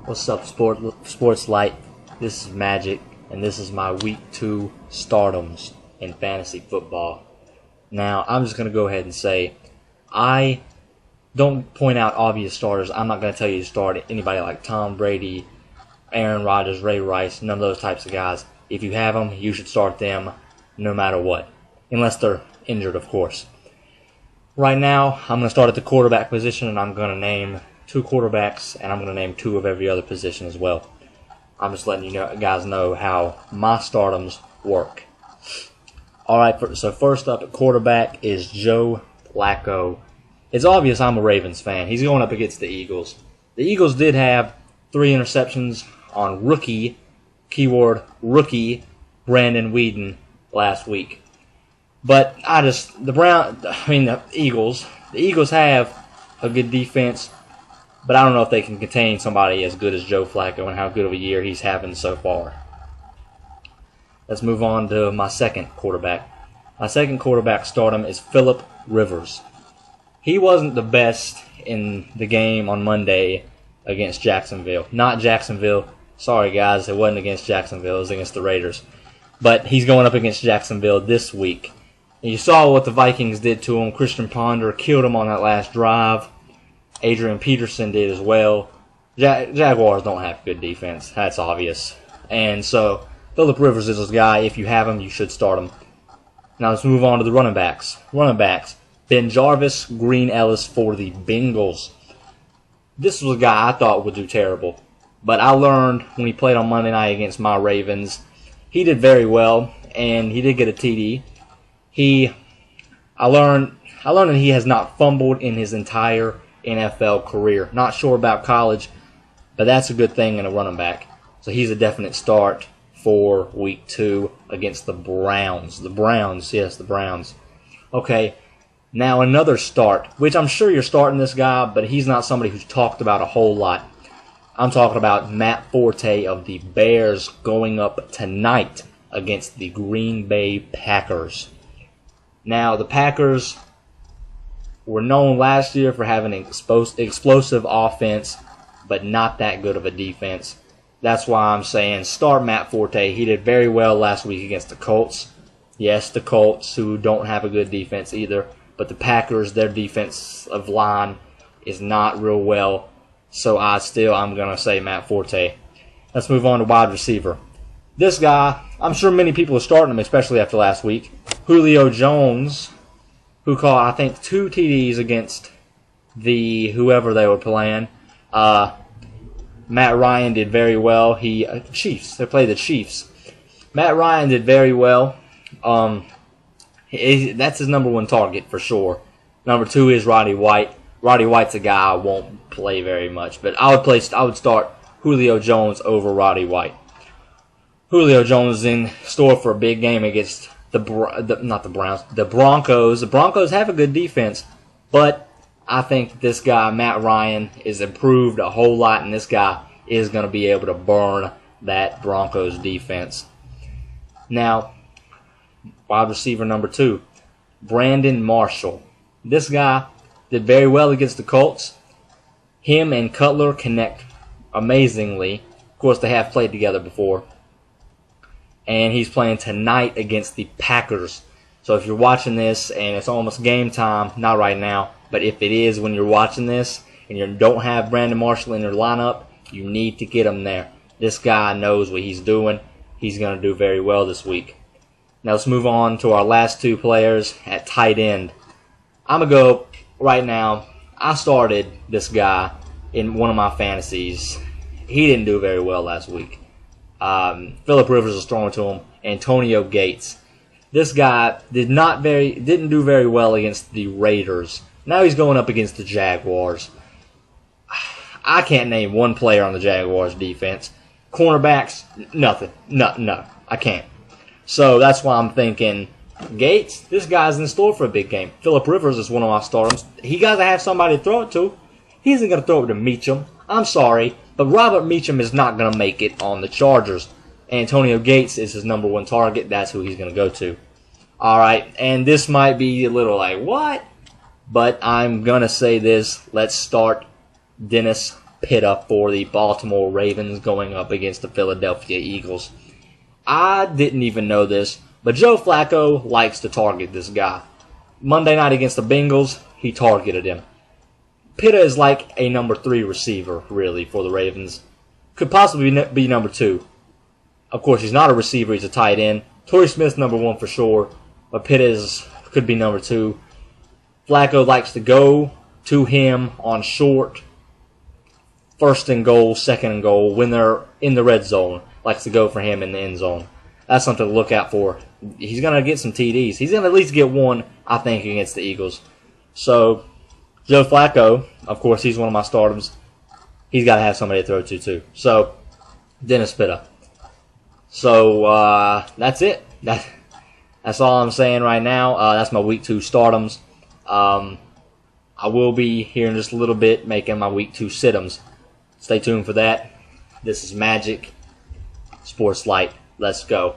What's up, Sports Light? This is Magic, and this is my Week 2 stardoms in fantasy football. Now, I'm just going to go ahead and say, I don't point out obvious starters. I'm not going to tell you to start anybody like Tom Brady, Aaron Rodgers, Ray Rice, none of those types of guys. If you have them, you should start them no matter what, unless they're injured, of course. Right now, I'm going to start at the quarterback position, and I'm going to name 2 quarterbacks, and I'm going to name 2 of every other position as well. I'm just letting guys know how my stardoms work. Alright, so first up at quarterback is Joe Flacco. It's obvious I'm a Ravens fan. He's going up against the Eagles. The Eagles did have 3 interceptions on rookie, keyword rookie, Brandon Weeden last week. But the Eagles have a good defense, but I don't know if they can contain somebody as good as Joe Flacco and how good of a year he's having so far. Let's move on to my second quarterback. My second quarterback stardom is Philip Rivers. He wasn't the best in the game on Monday against Jacksonville. Not Jacksonville. Sorry, guys. It wasn't against Jacksonville. It was against the Raiders. But he's going up against Jacksonville this week. And you saw what the Vikings did to him. Christian Ponder killed him on that last drive. Adrian Peterson did as well. Jaguars don't have good defense. That's obvious. And so, Philip Rivers is this guy. If you have him, you should start him. Now let's move on to the running backs. Ben Jarvis, Green Ellis for the Bengals. This was a guy I thought would do terrible. But I learned when he played on Monday night against my Ravens, he did very well, and he did get a TD. I learned that he has not fumbled in his entire NFL career. Not sure about college, but that's a good thing in a running back. So he's a definite start for Week 2 against the Browns. The Browns. Okay, now another start, which I'm sure you're starting this guy, but he's not somebody who's talked about a whole lot. I'm talking about Matt Forte of the Bears going up tonight against the Green Bay Packers. Now, the Packers were known last year for having an explosive offense, but not that good of a defense. That's why I'm saying start Matt Forte. He did very well last week against the Colts. Yes, the Colts, who don't have a good defense either, but the Packers, their defensive line is not real well. So I'm going to say Matt Forte. Let's move on to wide receiver. This guy, I'm sure many people are starting him, especially after last week. Julio Jones, who caught, I think, 2 TDs against whoever they were playing. Matt Ryan did very well. They played the Chiefs. Matt Ryan did very well. That's his number 1 target for sure. Number 2 is Roddy White. Roddy White's a guy I won't play very much, but I would start Julio Jones over Roddy White. Julio Jones is in store for a big game against the Broncos. The Broncos have a good defense, but I think this guy, Matt Ryan, is improved a whole lot, and this guy is going to be able to burn that Broncos defense. Now, wide receiver number 2, Brandon Marshall. This guy did very well against the Colts. Him and Cutler connect amazingly. Of course, they have played together before. And he's playing tonight against the Packers. So if you're watching this and it's almost game time, not right now, but if it is when you're watching this and you don't have Brandon Marshall in your lineup, you need to get him there. This guy knows what he's doing. He's going to do very well this week. Now let's move on to our last 2 players at tight end. I'm going to go right now. I started this guy in one of my fantasies. He didn't do very well last week. Philip Rivers was throwing to him. Antonio Gates. This guy didn't do very well against the Raiders. Now he's going up against the Jaguars. I can't name one player on the Jaguars defense. Cornerbacks, nothing. No, I can't. So that's why I'm thinking Gates, this guy's in store for a big game. Philip Rivers is one of my starters. He got to have somebody to throw it to. He isn't going to throw it to Meacham. I'm sorry, but Robert Meacham is not going to make it on the Chargers. Antonio Gates is his number 1 target. That's who he's going to go to. All right, and this might be a little like, what? But I'm going to say this. Let's start Dennis Pitta for the Baltimore Ravens going up against the Philadelphia Eagles. I didn't even know this, but Joe Flacco likes to target this guy. Monday night against the Bengals, he targeted him. Pitta is like a number 3 receiver, really, for the Ravens. Could possibly be number 2. Of course, he's not a receiver, he's a tight end. Torrey Smith's number 1 for sure, but Pitta could be number 2. Flacco likes to go to him on short, first and goal, second and goal, when they're in the red zone. Likes to go for him in the end zone. That's something to look out for. He's going to get some TDs. He's going to at least get one, I think, against the Eagles. So, Joe Flacco, of course, he's one of my stardoms. He's got to have somebody to throw to, too. So, Dennis Pitta. So, that's it. That's all I'm saying right now. That's my Week 2 stardoms. I will be here in just a little bit making my Week 2 sit-ems. Stay tuned for that. This is Magic Sports Light. Let's go.